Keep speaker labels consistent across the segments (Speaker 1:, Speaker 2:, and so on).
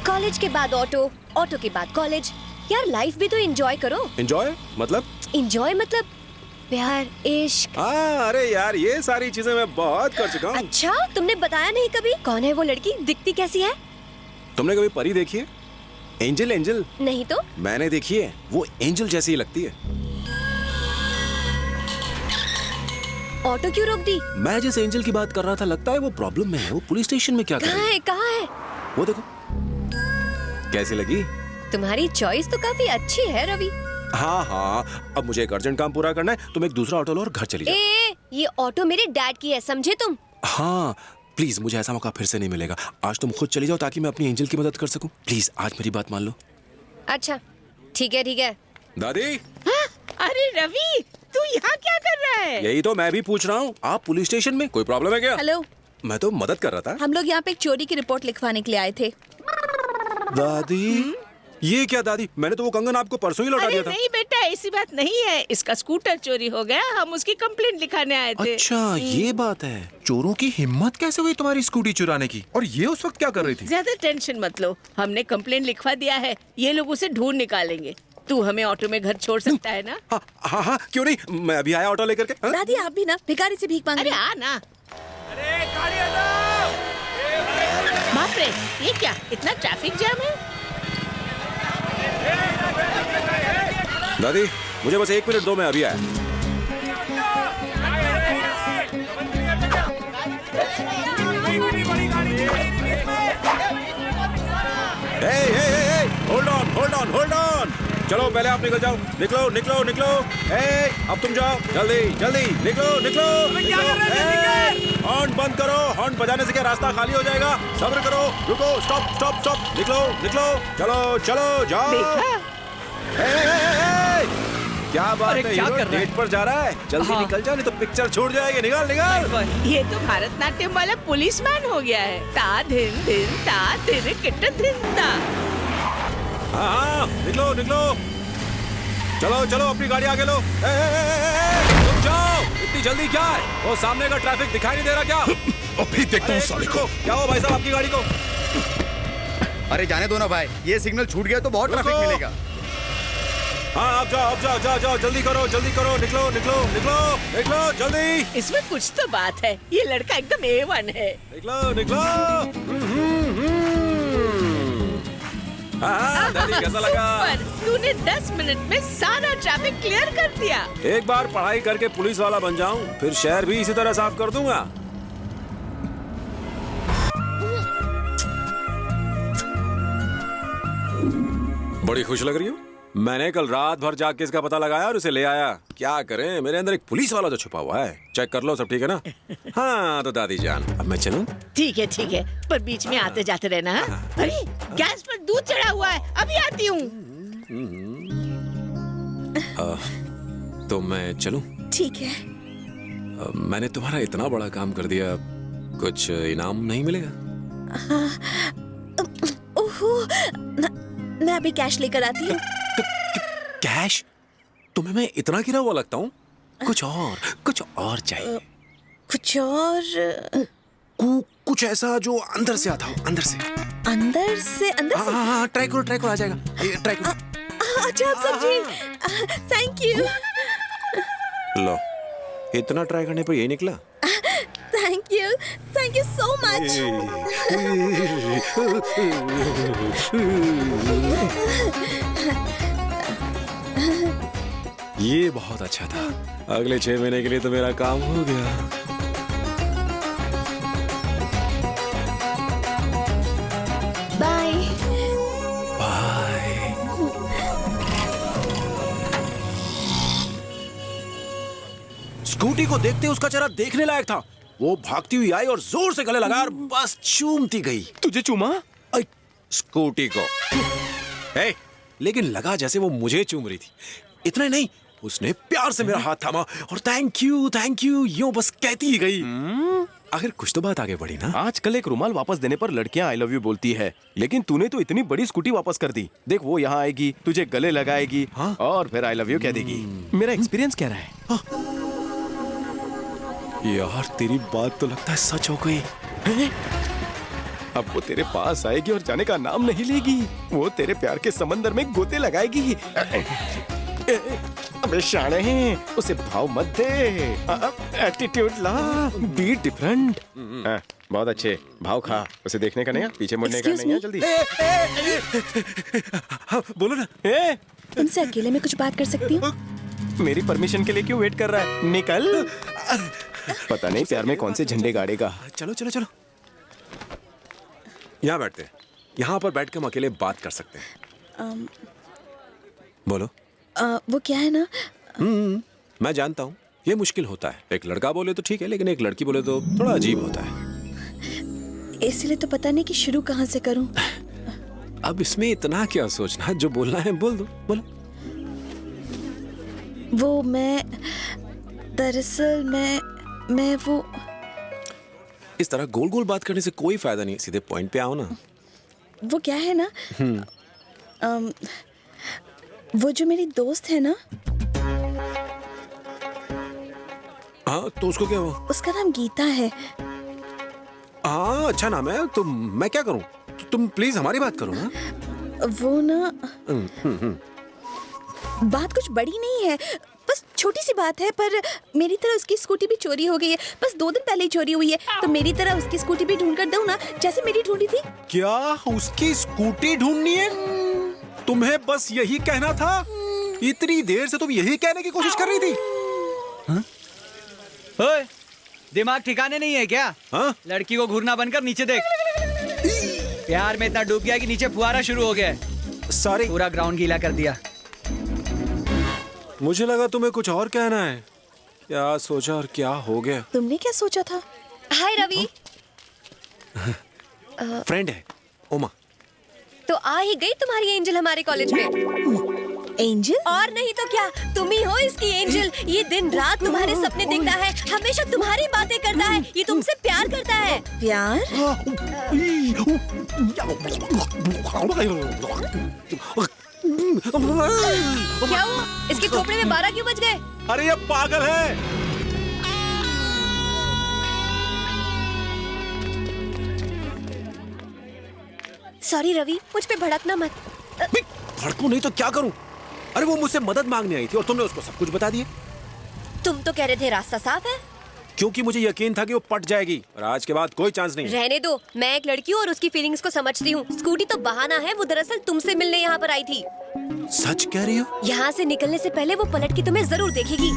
Speaker 1: College के बाद auto, auto के बाद कॉलेज। यार लाइफ भी तो एंजॉय करो।
Speaker 2: एंजॉय मतलब?
Speaker 1: एंजॉय मतलब प्यार, इश्क।
Speaker 2: अरे यार ये सारी चीजें मैं बहुत कर चुका हूँ।
Speaker 1: अच्छा, तुमने बताया नहीं कभी। कौन है वो लड़की, दिखती कैसी है?
Speaker 2: तुमने कभी परी देखी है? एंजल एंजल
Speaker 1: नहीं तो।
Speaker 2: मैंने देखी है, वो एंजल जैसी ही लगती है।
Speaker 1: ऑटो क्यों रोक दी?
Speaker 2: मैं जिस एंजल की बात कर रहा था लगता है वो प्रॉब्लम में है। वो पुलिस स्टेशन में क्या कर रही है?
Speaker 1: कहाँ है?
Speaker 2: वो देखो कैसी लगी।
Speaker 1: तुम्हारी चॉइस तो काफी अच्छी है रवि।
Speaker 2: हाँ, अब मुझे एक अर्जेंट काम पूरा करना है। तुम एक दूसरा ऑटो लो और घर चली जाओ।
Speaker 1: ये ऑटो मेरे डैड की है, समझे तुम?
Speaker 2: हाँ प्लीज, मुझे ऐसा मौका फिर से नहीं मिलेगा। आज तुम खुद चली जाओ ताकि मैं अपनी एंजल की मदद कर सकूं। प्लीज आज मेरी बात मान लो।
Speaker 1: अच्छा ठीक है
Speaker 2: दादी।
Speaker 3: हाँ? अरे रवि, तू यहाँ क्या कर रहा है?
Speaker 2: यही तो मैं भी पूछ रहा हूँ। आप पुलिस स्टेशन में, कोई प्रॉब्लम है क्या?
Speaker 4: हेलो,
Speaker 2: मैं तो मदद कर रहा था।
Speaker 4: हम लोग यहाँ पे एक चोरी की रिपोर्ट लिखवाने के लिए आए थे।
Speaker 2: दादी ये क्या दादी, मैंने तो वो कंगन आपको परसों ही लौटा
Speaker 3: अरे
Speaker 2: दिया था।
Speaker 3: नहीं बेटा, ऐसी बात नहीं है। इसका स्कूटर चोरी हो गया, हम उसकी कंप्लेंट लिखाने आए थे।
Speaker 5: अच्छा ये बात है। चोरों की हिम्मत कैसे हुई तुम्हारी स्कूटी चुराने की? और ये उस वक्त क्या कर रही थी?
Speaker 3: ज्यादा टेंशन मत लो, हमने कंप्लेंट लिखवा दिया है। ये लोग उसे ढूंढ निकालेंगे। तू हमें ऑटो में घर छोड़ सकता है ना?
Speaker 2: हाँ, क्यों नहीं, मैं अभी आया ऑटो लेकर के। हाँ?
Speaker 4: दादी आप भी ना भिखारी से भीख मांग
Speaker 3: अरे
Speaker 4: रही।
Speaker 3: आ ना। बाप रे, ये क्या, इतना ट्रैफिक जाम है?
Speaker 2: दादी मुझे बस 1 मिनट दो, मैं अभी आया। Hold on. चलो पहले आप निकल जाओ। निकलो। अब तुम जाओ, जल्दी निकलो। हॉर्न बंद करो। हॉर्न बजाने से क्या रास्ता खाली हो जाएगा? सब्र करो, रुको, स्टॉप। निकलो। चलो जाओ। क्या बात है,
Speaker 6: क्या कर रहा है?
Speaker 2: डेट पर जा रहा है? जल्दी निकल जाओ नहीं तो पिक्चर छूट जाएगी। निकल।
Speaker 3: ये तो भारतनाट्यम वाला पुलिसमैन हो गया है। ता धिन किट धिन ता।
Speaker 2: हाँ, निकलो। चलो अपनी गाड़ी आगे लो। रुक जाओ, इतनी जल्दी क्या है? वो सामने का ट्रैफिक दिखाई नहीं दे रहा क्या?
Speaker 5: अभी देखता हूँ साले को।
Speaker 2: क्या हो भाई साहब आपकी गाड़ी को?
Speaker 7: अरे जाने दो ना भाई, ये सिग्नल छूट गया तो बहुत ट्रैफिक
Speaker 2: रुको।
Speaker 7: मिलेगा।
Speaker 2: हाँ आप जाओ, जल्दी करो। निकलो जल्दी।
Speaker 3: इसमें कुछ तो बात है। ये लड़का एकदम A1 है।
Speaker 2: निकलो। हाँ, दादी कैसा लगा?
Speaker 3: सुपर, तूने 10 मिनट में सारा ट्रैफिक क्लियर कर दिया।
Speaker 2: एक बार पढ़ाई करके पुलिस वाला बन जाऊं, फिर शहर भी इसी तरह साफ कर दूंगा। बड़ी खुश लग रही हो। मैंने कल रात भर जाग के इसका पता लगाया और उसे ले आया। क्या करें, मेरे अंदर एक पुलिस वाला जो छुपा हुआ है। चेक कर लो, सब ठीक है ना? हाँ तो दादी जान, अब मैं चलूं?
Speaker 3: ठीक है, पर बीच में आते जाते रहना। अरे गैस पर दूध चढ़ा हुआ है, अभी आती हूँ।
Speaker 2: तो मैं चलूं?
Speaker 4: ठीक है।
Speaker 2: मैंने तुम्हारा इतना बड़ा काम कर दिया, कुछ इनाम नहीं मिलेगा?
Speaker 4: ओहो, मैं अभी कैश लेकर आती हूँ।
Speaker 2: कैश? तुम्हें मैं इतना गिरा हुआ लगता हूँ? कुछ और चाहिए।
Speaker 4: कुछ और?
Speaker 2: कुछ ऐसा जो अंदर से आता हो, अंदर से।
Speaker 4: अंदर से?
Speaker 2: हाँ, ट्राई करो, आ जाएगा। ट्राई करो।
Speaker 4: अच्छा आप समझिए। Thank you.
Speaker 2: लो, इतना ट्राई करने पर यही निकला।
Speaker 4: Thank you so much.
Speaker 2: ये बहुत अच्छा था। अगले 6 महीने के लिए तो मेरा काम हो गया।
Speaker 4: बाय।
Speaker 2: स्कूटी को देखते उसका चेहरा देखने लायक था। वो भागती हुई आई और जोर से गले लगा और बस चूमती गई।
Speaker 5: तुझे चूमा?
Speaker 2: स्कूटी को। लेकिन लगा जैसे वो मुझे चूम रही थी। इतना ही नहीं, उसने प्यार से मेरा हाथ थामा और थैंक यू यूं बस कहती ही गई। आखिर कुछ तो बात आगे बढ़ी ना।
Speaker 5: आजकल एक रुमाल वापस देने पर लड़कियां आई लव यू बोलती है, लेकिन तूने तो इतनी बड़ी स्कूटी वापस कर दी। देख वो यहाँ आएगी, तुझे गले लगाएगी।
Speaker 2: हाँ?
Speaker 5: और फिर आई लव यू कह देगी। मेरा एक्सपीरियंस कह रहा है।
Speaker 2: यार तेरी बात तो लगता है सच हो गई।
Speaker 5: अब वो तेरे पास आएगी और जाने का नाम नहीं लेगी। वो तेरे प्यार के समंदर में गोते लगाएगी। अबे शाणे, उसे भाव मत दे। एटीट्यूड ला, बी डिफरेंट। बहुत अच्छे, भाव खा। उसे देखने का नहीं है, पीछे मुड़ने का
Speaker 4: Excuse
Speaker 5: नहीं है।
Speaker 4: me?
Speaker 5: जल्दी
Speaker 2: हाँ बोलो ना।
Speaker 4: तुमसे अकेले में कुछ बात कर सकती हूँ?
Speaker 5: मेरी परमिशन के लिए क्यों वेट कर रहा है? निकल। पता नहीं प्यार में कौन से झंडे गाड़ेगा।
Speaker 2: चलो चलो चलो, यहाँ बैठते हैं। यहाँ पर बैठ के हम अकेले बात कर सकते हैं। बोलो।
Speaker 4: वो क्या है ना,
Speaker 2: मैं जानता हूँ ये मुश्किल होता है। एक लड़का बोले तो ठीक है, लेकिन एक लड़की बोले तो थोड़ा अजीब होता है।
Speaker 4: इसलिए तो पता नहीं कि शुरू कहाँ से करूँ।
Speaker 2: अब इसमें इतना क्या सोचना, जो बोलना है बोल दो, बोलो।
Speaker 4: वो मैं दरअसल मैं वो
Speaker 2: इस तरह गोल गोल बात करने से कोई फायदा नहीं, सीधे पॉइंट पे आओ ना।
Speaker 4: वो क्या है ना, वो जो मेरी दोस्त है ना,
Speaker 2: हाँ तो उसको क्या हुआ?
Speaker 4: उसका नाम गीता है।
Speaker 2: हाँ अच्छा नाम है, तो मैं क्या करूँ? तुम प्लीज हमारी बात करो ना।
Speaker 4: वो ना बात कुछ बड़ी नहीं है, बस छोटी सी बात है, पर मेरी तरह उसकी स्कूटी भी चोरी हो गई है। बस 2 दिन पहले ही चोरी हुई है, तो मेरी तरह उसकी स्कूटी भी ढूंढ कर दूं ना, जैसे मेरी ढूंढी थी।
Speaker 2: क्या उसकी स्कूटी ढूंढनी है? तुम्हें बस यही कहना था? इतनी देर से तुम यही कहने की कोशिश कर रही थी?
Speaker 6: ओए, दिमाग ठिकाने नहीं है क्या?
Speaker 2: हाँ?
Speaker 6: लड़की को घूरना बनकर नीचे देख। प्यार में इतना डूब गया कि नीचे फुहारा शुरू हो गया है।
Speaker 2: सॉरी,
Speaker 6: पूरा ग्राउंड गीला कर दिया।
Speaker 2: मुझे लगा तुम्हें कुछ और कहना है। क्या सोचा और क्या हो गया?
Speaker 4: तुमने क्या सोचा था?
Speaker 1: हाय रवि।
Speaker 2: फ्रेंड है उमा।
Speaker 1: तो आ ही गई तुम्हारी एंजल हमारे कॉलेज में।
Speaker 4: एंजल?
Speaker 1: और नहीं तो क्या, तुम ही हो इसकी एंजल। ये दिन रात तुम्हारे सपने देखता है, हमेशा तुम्हारी बातें करता है, ये तुमसे प्यार करता है।
Speaker 4: प्यार?
Speaker 1: क्या हुआ? इसके खोपड़े में 12 क्यों बज गए?
Speaker 2: अरे ये पागल है।
Speaker 1: सॉरी रवि, मुझ पे भड़कना मत।
Speaker 2: भड़कूं नहीं तो क्या करूं? अरे वो मुझसे मदद मांगने आई थी और तुमने उसको सब कुछ बता दिया।
Speaker 1: तुम तो कह रहे थे रास्ता साफ है।
Speaker 2: क्योंकि मुझे यकीन था कि वो पट जाएगी, और आज के बाद कोई चांस नहीं।
Speaker 1: रहने दो, मैं एक लड़की हूँ और उसकी फीलिंग्स को समझती हूँ। स्कूटी तो बहाना है, वो दरअसल तुमसे मिलने यहाँ पर आई थी।
Speaker 2: सच कह रही हो?
Speaker 1: यहाँ से निकलने से पहले वो पलट के तुम्हें जरूर देखेगी।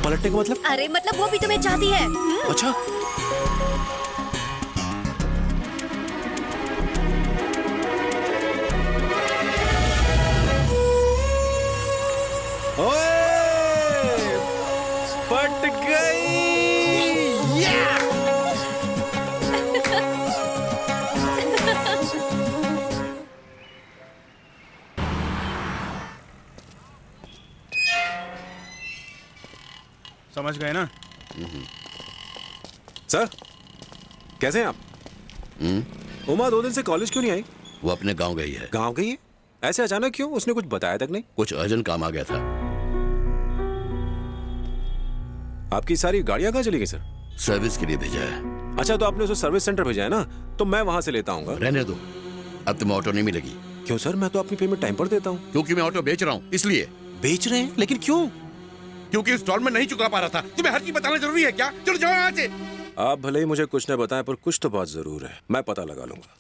Speaker 2: पलटने का मतलब?
Speaker 1: अरे मतलब वो भी तुम्हें चाहती है।
Speaker 2: अच्छा। ओए! पट गई।
Speaker 8: समझ गए ना?
Speaker 2: सर, कैसे हैं आप? उमा 2 दिन से कॉलेज क्यों नहीं आई?
Speaker 9: वो अपने गांव गई है।
Speaker 2: गांव गई है? ऐसे अचानक क्यों? उसने कुछ बताया तक नहीं?
Speaker 9: कुछ अर्जेंट काम आ गया था।
Speaker 2: आपकी सारी गाड़ियां कहाँ चली गई सर?
Speaker 9: सर्विस के लिए भेजा है।
Speaker 2: अच्छा, तो आपने उसे सर्विस सेंटर भेजा है ना, तो मैं वहां से लेता हूँ।
Speaker 9: रहने दो, अब तुम्हें ऑटो नहीं मिलेगी।
Speaker 2: क्यों सर? मैं तो अपनी पेमेंट टाइम पर देता हूँ।
Speaker 9: क्योंकि मैं ऑटो बेच रहा हूँ, इसलिए।
Speaker 2: बेच रहे हैं? लेकिन क्यों?
Speaker 7: क्योंकि इंस्टॉलमेंट नहीं चुका पा रहा था। तुम्हें हर चीज बताना जरूरी है क्या? चलो जाओ यहाँ से।
Speaker 2: आप भले ही मुझे कुछ न बताएं, पर कुछ तो बात जरूर है। मैं पता लगा लूंगा।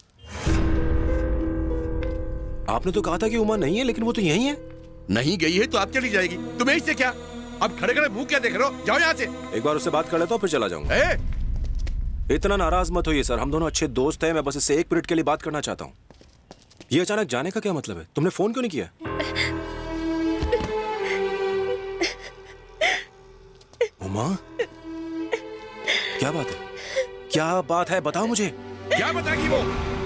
Speaker 2: आपने तो कहा था कि उमा नहीं है, लेकिन वो तो यही है।
Speaker 9: नहीं गई है तो आप चली जाएगी।
Speaker 7: तुम्हें इससे क्या? अब खड़े खड़े मुंह क्या देख रहे हो? जाओ यहाँ से।
Speaker 2: एक बार उससे बात कर लेता हूँ, फिर चला जाऊंगा। इतना नाराज मत होइए सर, हम दोनों अच्छे दोस्त हैं। मैं बस इससे 1 मिनट के लिए बात करना चाहता हूँ। ये अचानक जाने का क्या मतलब है? तुमने फोन क्यों नहीं किया? उमा, क्या बात है? क्या बात है? बताओ मुझे।
Speaker 7: क्या बताएगी वो?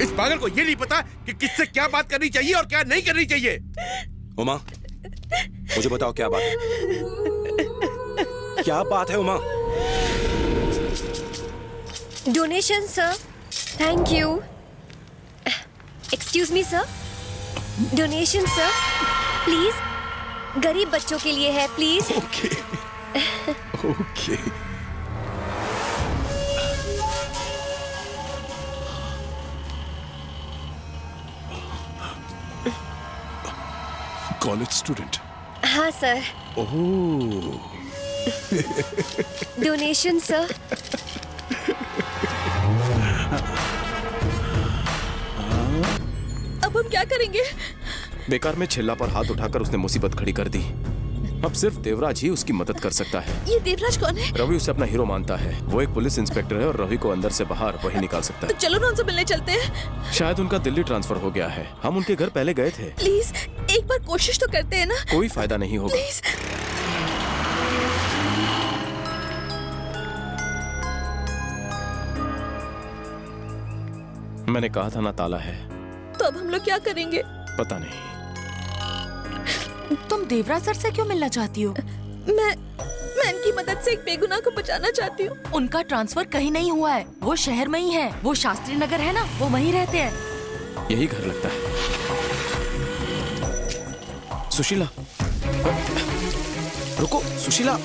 Speaker 7: इस पागल को ये नहीं पता कि किससे क्या बात करनी चाहिए और क्या नहीं करनी चाहिए।
Speaker 2: उमा, मुझे बताओ क्या बात है? क्या बात है Uma?
Speaker 1: Donation sir. Thank you. Excuse me sir. Donation sir, please. गरीब बच्चों के लिए है, please.
Speaker 2: Okay okay.
Speaker 8: College student?
Speaker 1: हाँ सर।
Speaker 8: ओह,
Speaker 1: डोनेशन सर।
Speaker 4: अब हम क्या करेंगे?
Speaker 5: बेकार में छिल्ला पर हाथ उठाकर उसने मुसीबत खड़ी कर दी। अब सिर्फ देवराज ही उसकी मदद कर सकता है।
Speaker 4: ये देवराज कौन है?
Speaker 5: रवि उसे अपना हीरो मानता है। वो एक पुलिस इंस्पेक्टर है और रवि को अंदर से बाहर वही निकाल सकता
Speaker 4: तो
Speaker 5: है।
Speaker 4: चलो ना उनसे मिलने चलते हैं।
Speaker 5: शायद उनका दिल्ली ट्रांसफर हो गया है। हम उनके घर पहले गए थे।
Speaker 4: प्लीज एक बार कोशिश तो करते हैं ना।
Speaker 5: कोई फायदा नहीं होगा।
Speaker 4: प्लीज।
Speaker 5: मैंने कहा था ना ताला है।
Speaker 4: तो अब हम लोग क्या करेंगे?
Speaker 5: पता नहीं।
Speaker 10: तुम देवराज सर से क्यों मिलना चाहती हो?
Speaker 4: मैं इनकी मदद से एक बेगुनाह को बचाना चाहती हूँ।
Speaker 10: उनका ट्रांसफर कहीं नहीं हुआ है, वो शहर में ही है। वो शास्त्री नगर है ना, वो वहीं रहते हैं।
Speaker 5: यही घर लगता है। सुशीला, रुको सुशीला।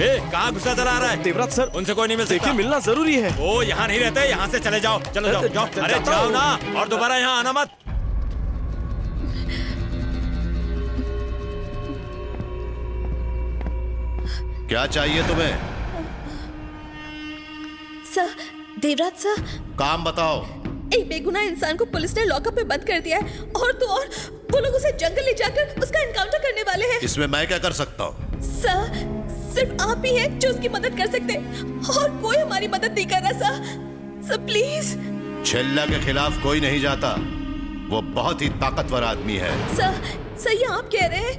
Speaker 6: कहाँ घुसा चला आ रहा है?
Speaker 5: देवराज सर,
Speaker 6: उनसे कोई नहीं मिल सकता।
Speaker 5: देखिए मिलना जरूरी है।
Speaker 6: वो यहाँ नहीं रहते, यहाँ से चले जाओ। चलो जाओ जाओ। अरे
Speaker 5: जाता
Speaker 6: जाओ
Speaker 5: हूँ।
Speaker 6: ना, और दोबारा यहाँ आना मत।
Speaker 9: क्या चाहिए तुम्हें?
Speaker 4: सर, देवराज सर,
Speaker 9: काम बताओ।
Speaker 4: एक बेगुनाह इंसान को पुलिस ने लॉकअप में बंद कर दिया है और तो और वो लोग उसे जंगल ले जाकर उसका एनकाउंटर करने वाले हैं।
Speaker 9: इसमें मैं क्या कर सकता हूँ?
Speaker 4: सर, सिर्फ आप ही हैं जो उसकी मदद कर सकते हैं और कोई हमारी मदद नहीं कर रहा सर। Sir please.
Speaker 9: छिल्ला के खिलाफ कोई नहीं जाता। वो बहुत ही ताकतवर आदमी है।
Speaker 4: सर ये आप कह रहे हैं?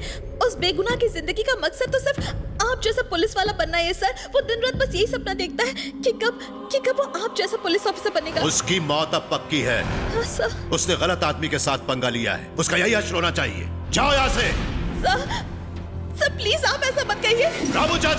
Speaker 4: उस बेगुनाह की जिंदगी का मकसद तो सिर्फ आप जैसा पुलिस वाला बनना है सर। वो दिन रात बस यही सपना देखता है कि कब वो आप जैसा पुलिस ऑफिसर बनेगा।
Speaker 9: उसकी मौत अब पक्की है।
Speaker 4: हाँ सर।
Speaker 9: उसने गलत आदमी के साथ पंगा लिया है। उसका यही हश्र होना चाहिए। जाओ यहाँ से।
Speaker 4: सर प्लीज आप ऐसा मत कहिए।
Speaker 9: रामू चाचा।